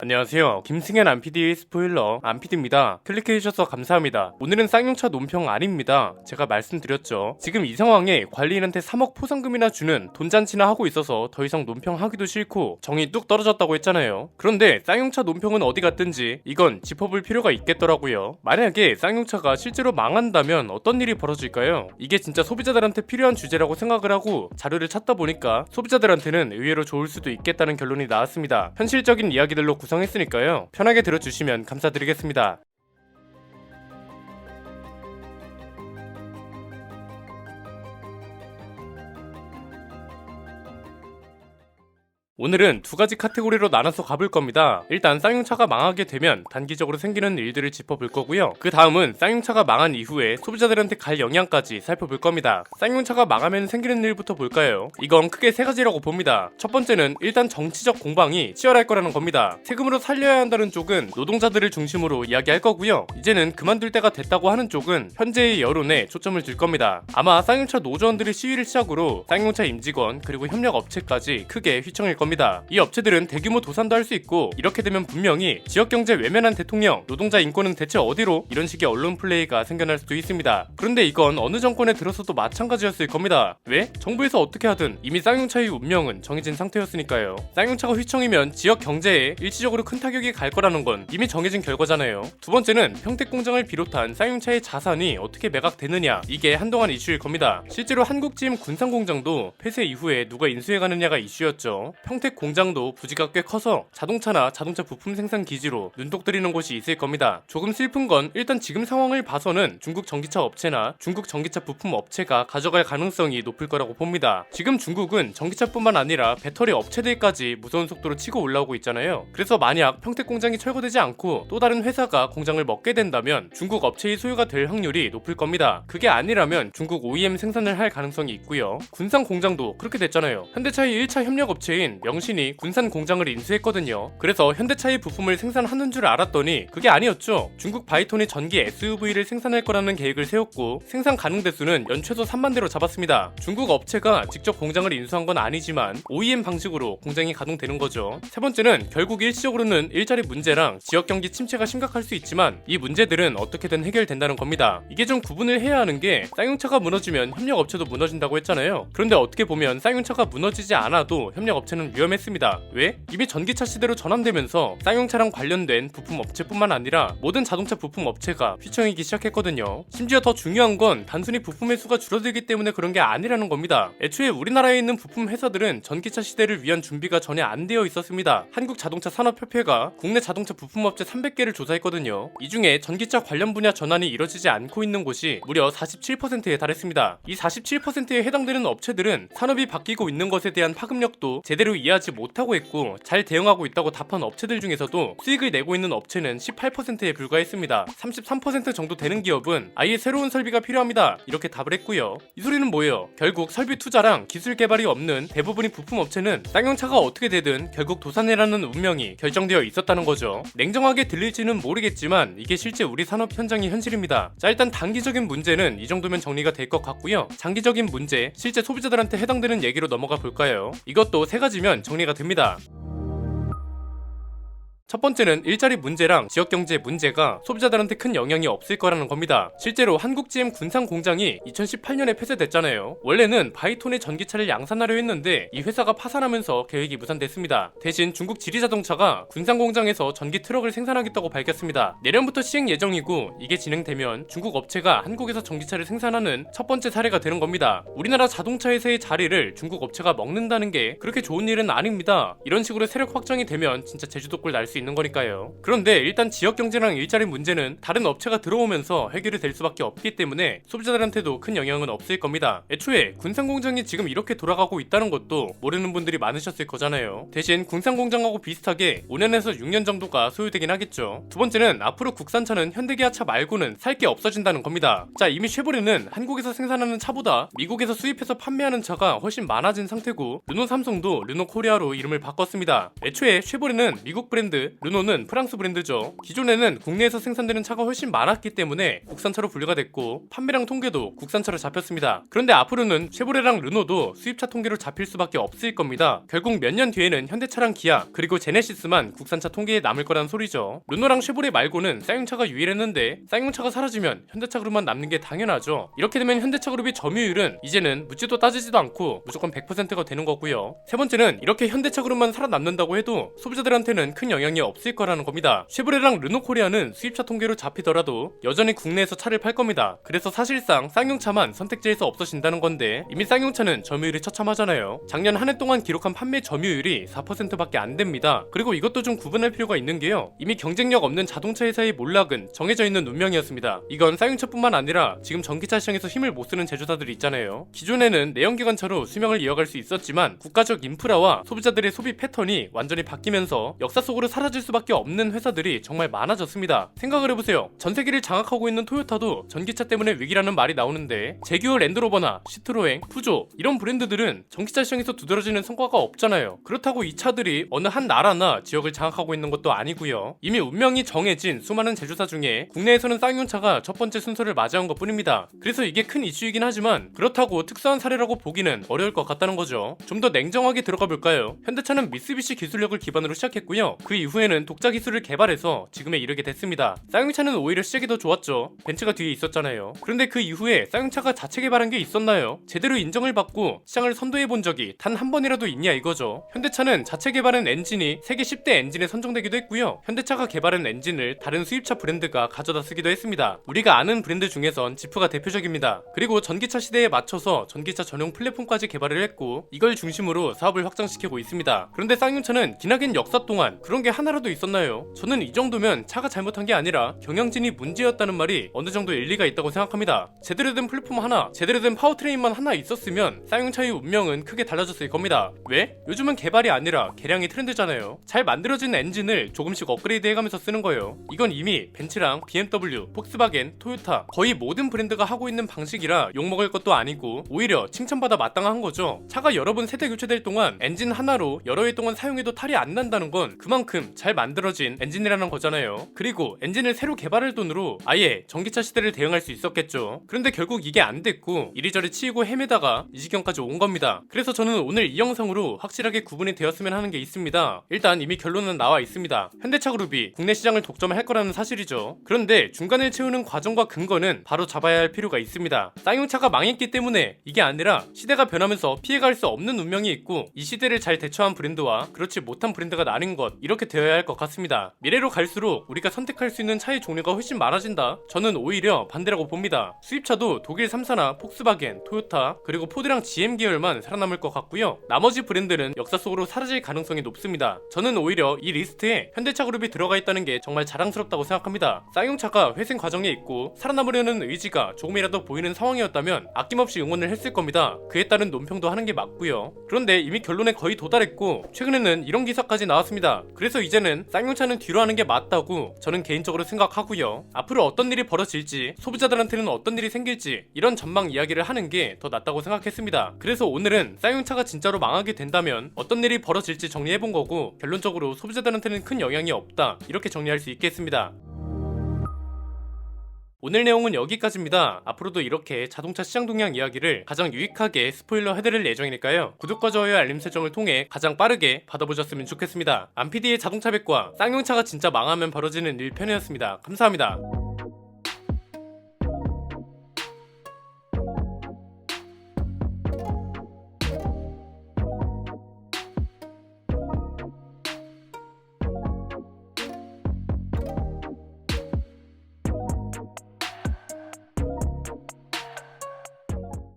안녕하세요. 김승현 안PD의 스포일러 안PD입니다. 클릭해주셔서 감사합니다. 오늘은 쌍용차 논평 아닙니다. 제가 말씀드렸죠. 지금 이 상황에 관리인한테 3억 포상금이나 주는 돈잔치나 하고 있어서 더 이상 논평하기도 싫고 정이 뚝 떨어졌다고 했잖아요. 그런데 쌍용차 논평은 어디 갔든지 이건 짚어볼 필요가 있겠더라고요. 만약에 쌍용차가 실제로 망한다면 어떤 일이 벌어질까요? 이게 진짜 소비자들한테 필요한 주제라고 생각을 하고 자료를 찾다 보니까 소비자들한테는 의외로 좋을 수도 있겠다는 결론이 나왔습니다. 현실적인 이야기들로 구성했으니까요. 편하게 들어주시면 감사드리겠습니다. 오늘은 두 가지 카테고리로 나눠서 가볼 겁니다. 일단 쌍용차가 망하게 되면 단기적으로 생기는 일들을 짚어볼 거고요. 그 다음은 쌍용차가 망한 이후에 소비자들한테 갈 영향까지 살펴볼 겁니다. 쌍용차가 망하면 생기는 일부터 볼까요? 이건 크게 세 가지라고 봅니다. 첫 번째는 일단 정치적 공방이 치열할 거라는 겁니다. 세금으로 살려야 한다는 쪽은 노동자들을 중심으로 이야기할 거고요. 이제는 그만둘 때가 됐다고 하는 쪽은 현재의 여론에 초점을 둘 겁니다. 아마 쌍용차 노조원들의 시위를 시작으로 쌍용차 임직원 그리고 협력업체까지 크게 휘청일 겁니다. 이 업체들은 대규모 도산도 할 수 있고 이렇게 되면 분명히 지역경제 외면한 대통령, 노동자 인권은 대체 어디로? 이런 식의 언론 플레이가 생겨날 수도 있습니다. 그런데 이건 어느 정권에 들어서도 마찬가지였을 겁니다. 왜? 정부에서 어떻게 하든 이미 쌍용차의 운명은 정해진 상태였으니까요. 쌍용차가 휘청이면 지역 경제에 일시적으로 큰 타격이 갈 거라는 건 이미 정해진 결과잖아요. 두 번째는 평택공장을 비롯한 쌍용차의 자산이 어떻게 매각되느냐, 이게 한동안 이슈일 겁니다. 실제로 한국GM 군산공장도 폐쇄 이후에 누가 인수해가느냐가 이슈였죠. 평택 공장도 부지가 꽤 커서 자동차나 자동차 부품 생산 기지로 눈독 들이는 곳이 있을 겁니다. 조금 슬픈 건 일단 지금 상황을 봐서는 중국 전기차 업체나 중국 전기차 부품 업체가 가져갈 가능성이 높을 거라고 봅니다. 지금 중국은 전기차뿐만 아니라 배터리 업체들까지 무서운 속도로 치고 올라오고 있잖아요. 그래서 만약 평택 공장이 철거되지 않고 또 다른 회사가 공장을 먹게 된다면 중국 업체의 소유가 될 확률이 높을 겁니다. 그게 아니라면 중국 OEM 생산을 할 가능성이 있고요. 군산 공장도 그렇게 됐잖아요. 현대차의 1차 협력업체인 명신이 군산 공장을 인수했거든요. 그래서 현대차의 부품을 생산하는 줄 알았더니 그게 아니었죠. 중국 바이톤이 전기 SUV를 생산할 거라는 계획을 세웠고 생산 가능 대수는 연최소 3만 대로 잡았습니다. 중국 업체가 직접 공장을 인수한 건 아니지만 OEM 방식으로 공장이 가동되는 거죠. 세 번째는 결국 일시적으로는 일자리 문제랑 지역 경기 침체가 심각할 수 있지만 이 문제들은 어떻게든 해결된다는 겁니다. 이게 좀 구분을 해야 하는 게 쌍용차가 무너지면 협력업체도 무너진다고 했잖아요. 그런데 어떻게 보면 쌍용차가 무너지지 않아도 협력업체는 위험했습니다. 왜? 이미 전기차 시대로 전환되면서 쌍용차랑 관련된 부품 업체뿐만 아니라 모든 자동차 부품 업체가 휘청이기 시작했거든요. 심지어 더 중요한 건 단순히 부품의 수가 줄어들기 때문에 그런 게 아니라는 겁니다. 애초에 우리나라에 있는 부품 회사들은 전기차 시대를 위한 준비가 전혀 안 되어 있었습니다. 한국자동차산업협회가 국내 자동차 부품업체 300개를 조사했거든요. 이 중에 전기차 관련 분야 전환이 이뤄지지 않고 있는 곳이 무려 47%에 달했습니다. 이 47%에 해당되는 업체들은 산업이 바뀌고 있는 것에 대한 파급력도 제대로 이해하지 못하고 있고 잘 대응하고 있다고 답한 업체들 중에서도 수익을 내고 있는 업체는 18%에 불과했습니다. 33% 정도 되는 기업은 아예 새로운 설비가 필요합니다. 이렇게 답을 했고요. 이 소리는 뭐예요? 결국 설비 투자랑 기술 개발이 없는 대부분의 부품 업체는 쌍용차가 어떻게 되든 결국 도산해라는 운명이 결정되어 있었다는 거죠. 냉정하게 들릴지는 모르겠지만 이게 실제 우리 산업 현장의 현실입니다. 자, 일단 단기적인 문제는 이 정도면 정리가 될 것 같고요. 장기적인 문제, 실제 소비자들한테 해당되는 얘기로 넘어가 볼까요? 이것도 세 가지면 정리가 됩니다. 첫 번째는 일자리 문제랑 지역경제 문제가 소비자들한테 큰 영향이 없을 거라는 겁니다. 실제로 한국GM 군산 공장이 2018년에 폐쇄됐잖아요. 원래는 바이톤의 전기차를 양산하려 했는데 이 회사가 파산하면서 계획이 무산됐습니다. 대신 중국 지리자동차가 군산 공장에서 전기 트럭을 생산하겠다고 밝혔습니다. 내년부터 시행 예정이고 이게 진행되면 중국 업체가 한국에서 전기차를 생산하는 첫 번째 사례가 되는 겁니다. 우리나라 자동차에서의 자리를 중국 업체가 먹는다는 게 그렇게 좋은 일은 아닙니다. 이런 식으로 세력 확장이 되면 진짜 제주도꼴 날 수 있는 거니까요. 그런데 일단 지역경제랑 일자리 문제는 다른 업체가 들어오면서 해결이 될 수밖에 없기 때문에 소비자들한테도 큰 영향은 없을 겁니다. 애초에 군산공장이 지금 이렇게 돌아가고 있다는 것도 모르는 분들이 많으셨을 거잖아요. 대신 군산공장하고 비슷하게 5년에서 6년 정도가 소요되긴 하겠죠. 두 번째는 앞으로 국산차는 현대기아차 말고는 살 게 없어진다는 겁니다. 자, 이미 쉐보레는 한국에서 생산하는 차보다 미국에서 수입해서 판매하는 차가 훨씬 많아진 상태고 르노 삼성도 르노 코리아로 이름을 바꿨습니다. 애초에 쉐보레는 미국 브랜드 브랜드? 르노는 프랑스 브랜드죠. 기존에는 국내에서 생산되는 차가 훨씬 많았기 때문에 국산차로 분류가 됐고 판매량 통계도 국산차로 잡혔습니다. 그런데 앞으로는 쉐보레랑 르노도 수입차 통계로 잡힐 수밖에 없을 겁니다. 결국 몇 년 뒤에는 현대차랑 기아 그리고 제네시스만 국산차 통계에 남을 거란 소리죠. 르노랑 쉐보레 말고는 쌍용차가 유일했는데 쌍용차가 사라지면 현대차 그룹만 남는 게 당연하죠. 이렇게 되면 현대차 그룹의 점유율은 이제는 묻지도 따지지도 않고 무조건 100%가 되는 거고요. 세 번째는 이렇게 현대차 그룹만 살아남는다고 해도 소비자들한테는 큰 영향이 없을 거라는 겁니다. 쉐보레랑 르노 코리아는 수입차 통계로 잡히더라도 여전히 국내에서 차를 팔 겁니다. 그래서 사실상 쌍용차만 선택지에서 없어진다는 건데 이미 쌍용차는 점유율이 처참하잖아요. 작년 한 해 동안 기록한 판매 점유율이 4%밖에 안 됩니다. 그리고 이것도 좀 구분할 필요가 있는 게요. 이미 경쟁력 없는 자동차 회사의 몰락은 정해져 있는 운명이었습니다. 이건 쌍용차뿐만 아니라 지금 전기차 시장에서 힘을 못 쓰는 제조사들이 있잖아요. 기존에는 내연기관차로 수명을 이어갈 수 있었지만 국가적 인프라와 소비자들의 소비 패턴이 완전히 바뀌면서 역사 속으로 사라질 수밖에 없는 회사들이 정말 많아졌습니다. 생각을 해보세요. 전 세계를 장악하고 있는 토요타도 전기차 때문에 위기라는 말이 나오는데 제규어 랜드로버나 시트로엥, 푸조 이런 브랜드들은 전기차 시장에서 두드러지는 성과가 없잖아요. 그렇다고 이 차들이 어느 한 나라나 지역을 장악하고 있는 것도 아니고요. 이미 운명이 정해진 수많은 제조사 중에 국내에서는 쌍용차가 첫 번째 순서를 맞이한 것 뿐입니다. 그래서 이게 큰 이슈이긴 하지만 그렇다고 특수한 사례라고 보기는 어려울 것 같다는 거죠. 좀 더 냉정하게 들어가 볼까요? 현대차는 미쓰비시 기술력을 기반으로 시작했고요. 그 이후에는 독자 기술을 개발해서 지금에 이르게 됐습니다. 쌍용차는 오히려 시작이 더 좋았죠. 벤츠가 뒤에 있었잖아요. 그런데 그 이후에 쌍용차가 자체 개발한 게 있었나요? 제대로 인정을 받고 시장을 선도해 본 적이 단 한 번이라도 있냐 이거죠. 현대차는 자체 개발한 엔진이 세계 10대 엔진에 선정되기도 했고요. 현대차가 개발한 엔진을 다른 수입차 브랜드가 가져다 쓰기도 했습니다. 우리가 아는 브랜드 중에선 지프가 대표적입니다. 그리고 전기차 시대에 맞춰서 전기차 전용 플랫폼까지 개발을 했고 이걸 중심으로 사업을 확장시키고 있습니다. 그런데 쌍용차는 기나긴 역사 동안 그런 게 하나라도 있었나요? 저는 이 정도면 차가 잘못한 게 아니라 경영진이 문제였다는 말이 어느 정도 일리가 있다고 생각합니다. 제대로 된 플랫폼 하나, 제대로 된 파워트레인만 하나 있었으면 쌍용차의 운명은 크게 달라졌을 겁니다. 왜? 요즘은 개발이 아니라 개량이 트렌드잖아요. 잘 만들어진 엔진을 조금씩 업그레이드 해가면서 쓰는 거예요. 이건 이미 벤츠랑 BMW, 폭스바겐, 토요타 거의 모든 브랜드가 하고 있는 방식이라 욕먹을 것도 아니고 오히려 칭찬받아 마땅한 거죠. 차가 여러 번 세대 교체될 동안 엔진 하나로 여러 해 동안 사용해도 탈이 안 난다는 건 그만큼 잘 만들어진 엔진이라는 거잖아요. 그리고 엔진을 새로 개발할 돈으로 아예 전기차 시대를 대응할 수 있었겠죠. 그런데 결국 이게 안 됐고 이리저리 치이고 헤매다가 이 지경까지 온 겁니다. 그래서 저는 오늘 이 영상으로 확실하게 구분이 되었으면 하는 게 있습니다. 일단 이미 결론은 나와 있습니다. 현대차 그룹이 국내 시장을 독점할 거라는 사실이죠. 그런데 중간을 채우는 과정과 근거는 바로 잡아야 할 필요가 있습니다. 쌍용차가 망했기 때문에 이게 아니라 시대가 변하면서 피해갈 수 없는 운명이 있고 이 시대를 잘 대처한 브랜드와 그렇지 못한 브랜드가 나뉜 것 이렇게 되어야 할 것 같습니다. 미래로 갈수록 우리가 선택할 수 있는 차의 종류가 훨씬 많아진다? 저는 오히려 반대라고 봅니다. 수입차도 독일 3사나 폭스바겐, 토요타 그리고 포드랑 GM 계열만 살아남을 것 같고요. 나머지 브랜드는 역사 속으로 사라질 가능성이 높습니다. 저는 오히려 이 리스트에 현대차 그룹이 들어가 있다는 게 정말 자랑스럽다고 생각합니다. 쌍용차가 회생 과정에 있고 살아남으려는 의지가 조금이라도 보이는 상황이었다면 아낌없이 응원을 했을 겁니다. 그에 따른 논평도 하는 게 맞고요. 그런데 이미 결론에 거의 도달했고 최근에는 이런 기사까지 나왔습니다. 그래서 이제는 쌍용차는 뒤로 하는 게 맞다고 저는 개인적으로 생각하고요. 앞으로 어떤 일이 벌어질지 소비자들한테는 어떤 일이 생길지 이런 전망 이야기를 하는 게 더 낫다고 생각했습니다. 그래서 오늘은 쌍용차가 진짜로 망하게 된다면 어떤 일이 벌어질지 정리해본 거고 결론적으로 소비자들한테는 큰 영향이 없다 이렇게 정리할 수 있겠습니다. 오늘 내용은 여기까지입니다. 앞으로도 이렇게 자동차 시장 동향 이야기를 가장 유익하게 스포일러 해드릴 예정이니까요. 구독과 좋아요 알림 설정을 통해 가장 빠르게 받아보셨으면 좋겠습니다. 안PD의 자동차 백과 쌍용차가 진짜 망하면 벌어지는 일 편이었습니다. 감사합니다.